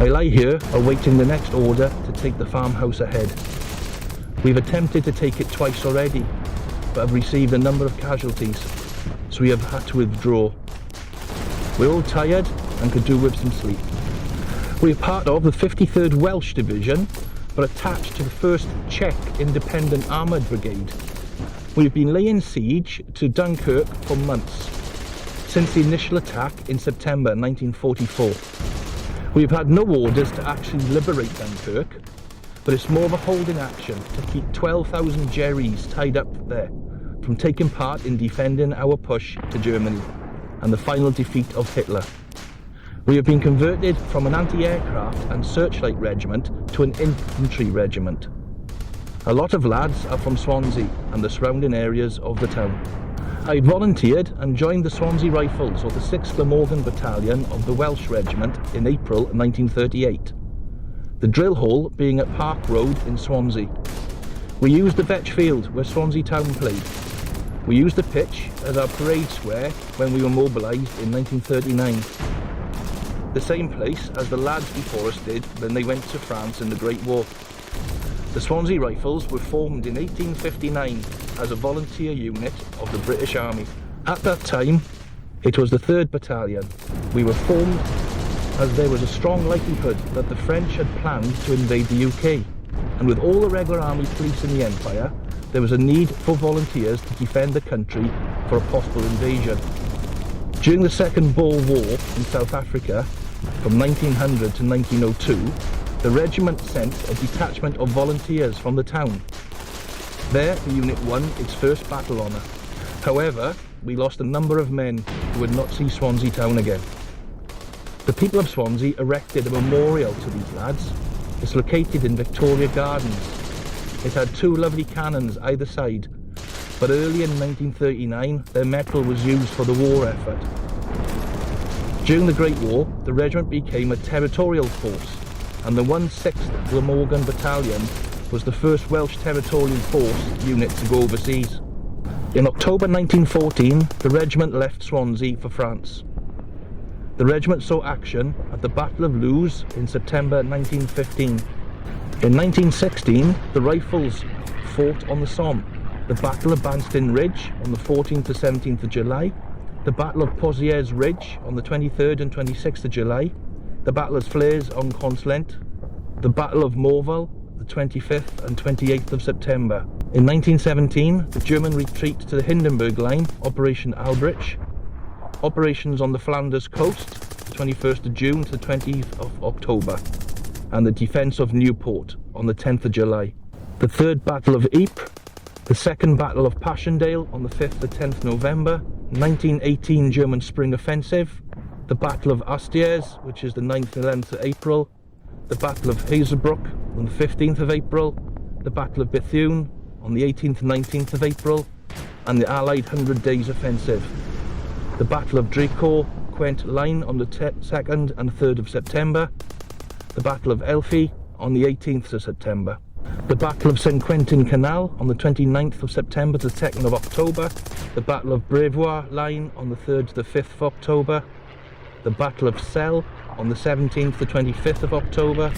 I lie here awaiting the next order to take the farmhouse ahead. We've attempted to take it twice already, but have received a number of casualties, so we have had to withdraw. We're all tired and could do with some sleep. We are part of the 53rd Welsh Division, but attached to the 1st Czech Independent Armoured Brigade. We've been laying siege to Dunkirk for months, since the initial attack in September 1944. We've had no orders to actually liberate Dunkirk, but it's more of a holding action to keep 12,000 Jerrys tied up there from taking part in defending our push to Germany and the final defeat of Hitler. We have been converted from an anti-aircraft and searchlight regiment to an infantry regiment. A lot of lads are from Swansea and the surrounding areas of the town. I volunteered and joined the Swansea Rifles of the 6th Glamorgan Battalion of the Welsh Regiment in April 1938. The drill hall being at Park Road in Swansea. We used the Vetch Field where Swansea Town played. We used the pitch as our parade square when we were mobilised in 1939. The same place as the lads before us did when they went to France in the Great War. The Swansea Rifles were formed in 1859 as a volunteer unit of the British Army. At that time, it was the 3rd Battalion. We were formed as there was a strong likelihood that the French had planned to invade the UK, and with all the regular army police in the Empire, there was a need for volunteers to defend the country for a possible invasion. During the Second Boer War in South Africa, from 1900 to 1902, the regiment sent a detachment of volunteers from the town. There, the unit won its first battle honour. However, we lost a number of men who would not see Swansea Town again. The people of Swansea erected a memorial to these lads. It's located in Victoria Gardens. It had 2 lovely cannons either side, but early in 1939 their metal was used for the war effort. During the Great War, the regiment became a territorial force, and the 1/6th Glamorgan Battalion was the first Welsh territorial force unit to go overseas. In October 1914, the regiment left Swansea for France. The regiment saw action at the Battle of Loos in September 1915. In 1916, the Rifles fought on the Somme, the Battle of Banston Ridge on the 14th to 17th of July, the Battle of Pozières Ridge on the 23rd and 26th of July, the Battle of Flers on Conslent, the Battle of Morval, the 25th and 28th of September. In 1917, the German retreat to the Hindenburg Line, Operation Albrecht, operations on the Flanders coast, the 21st of June to the 20th of October, and the defence of Newport on the 10th of July. The 3rd Battle of Ypres, the 2nd Battle of Passchendaele on the 5th to 10th November, 1918 German Spring Offensive, the Battle of Astieres, which is the 9th and 11th of April, the Battle of Hazebrouck on the 15th of April, the Battle of Bethune on the 18th and 19th of April, and the Allied 100 Days Offensive, the Battle of Drecourt, Quent Line on the 2nd and 3rd of September, the Battle of Elphi on the 18th of September, the Battle of St Quentin Canal on the 29th of September to the 2nd of October, the Battle of Brevois Line on the 3rd to the 5th of October, the Battle of Celle on the 17th to 25th of October,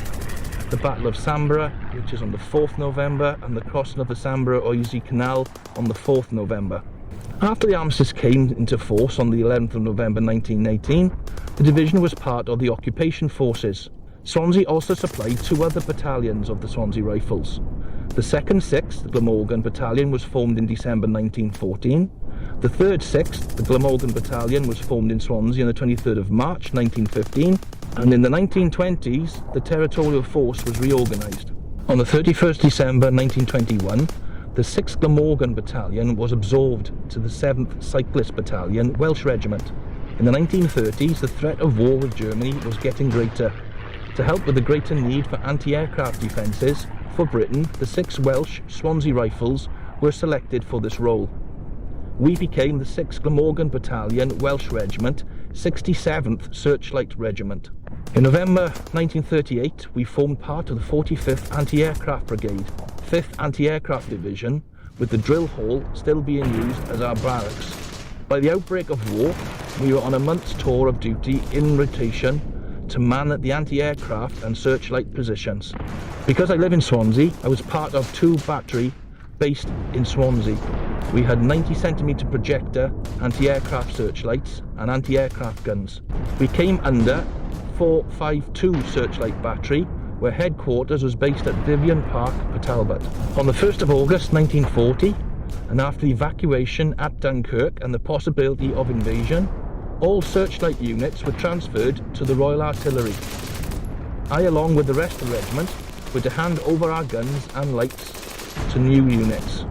the Battle of Sambra, which is on the 4th November, and the crossing of the Sambra-Oise Canal on the 4th November. After the armistice came into force on the 11th of November 1918, the division was part of the occupation forces. Swansea also supplied 2 other battalions of the Swansea Rifles. The 2nd 6th Glamorgan Battalion was formed in December 1914. The 3rd 6th, the Glamorgan Battalion, was formed in Swansea on the 23rd of March 1915, and in the 1920s the territorial force was reorganised. On the 31st December 1921, the 6th Glamorgan Battalion was absorbed to the 7th Cyclist Battalion Welsh Regiment. In the 1930s, the threat of war with Germany was getting greater. To help with the greater need for anti-aircraft defences for Britain, the 6 Welsh Swansea Rifles were selected for this role. We became the 6th Glamorgan Battalion Welsh Regiment, 67th Searchlight Regiment. In November 1938, we formed part of the 45th Anti-Aircraft Brigade, 5th Anti-Aircraft Division, with the drill hall still being used as our barracks. By the outbreak of war, we were on a month's tour of duty in rotation to man the anti-aircraft and searchlight positions. Because I live in Swansea, I was part of 2 battery based in Swansea. We had 90cm projector anti-aircraft searchlights and anti-aircraft guns. We came under 452 searchlight battery, where headquarters was based at Vivian Park, Port Talbot. On the 1st of August 1940, and after the evacuation at Dunkirk and the possibility of invasion, all searchlight units were transferred to the Royal Artillery. I, along with the rest of the regiment, were to hand over our guns and lights to new units.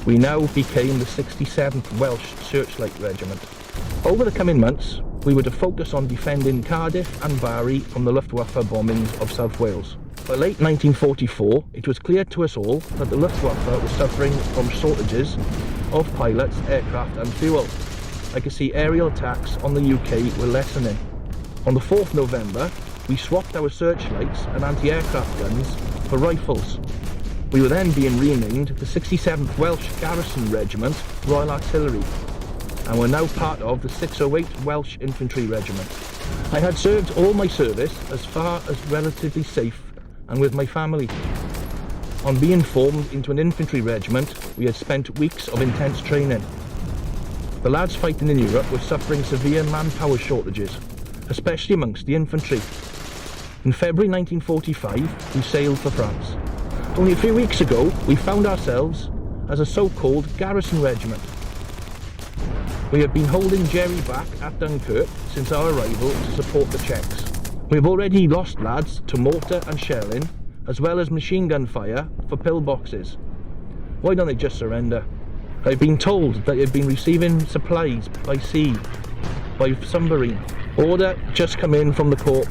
We now became the 67th Welsh Searchlight Regiment. Over the coming months, we were to focus on defending Cardiff and Bari from the Luftwaffe bombings of South Wales. By late 1944, it was clear to us all that the Luftwaffe was suffering from shortages of pilots, aircraft and fuel. I could see aerial attacks on the UK were lessening. On the 4th November, we swapped our searchlights and anti-aircraft guns for rifles. We were then being renamed the 67th Welsh Garrison Regiment Royal Artillery, and were now part of the 608 Welsh Infantry Regiment. I had served all my service as far as relatively safe and with my family. On being formed into an infantry regiment, we had spent weeks of intense training. The lads fighting in Europe were suffering severe manpower shortages, especially amongst the infantry. In February 1945, we sailed for France. Only a few weeks ago, we found ourselves as a so-called garrison regiment. We have been holding Jerry back at Dunkirk since our arrival to support the Czechs. We have already lost lads to mortar and shelling, as well as machine gun fire for pillboxes. Why don't they just surrender? I've been told that they've been receiving supplies by sea, by submarine. Order just come in from the Corps.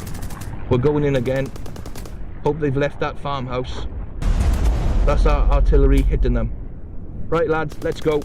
We're going in again. Hope they've left that farmhouse. That's our artillery hitting them. Right lads, let's go.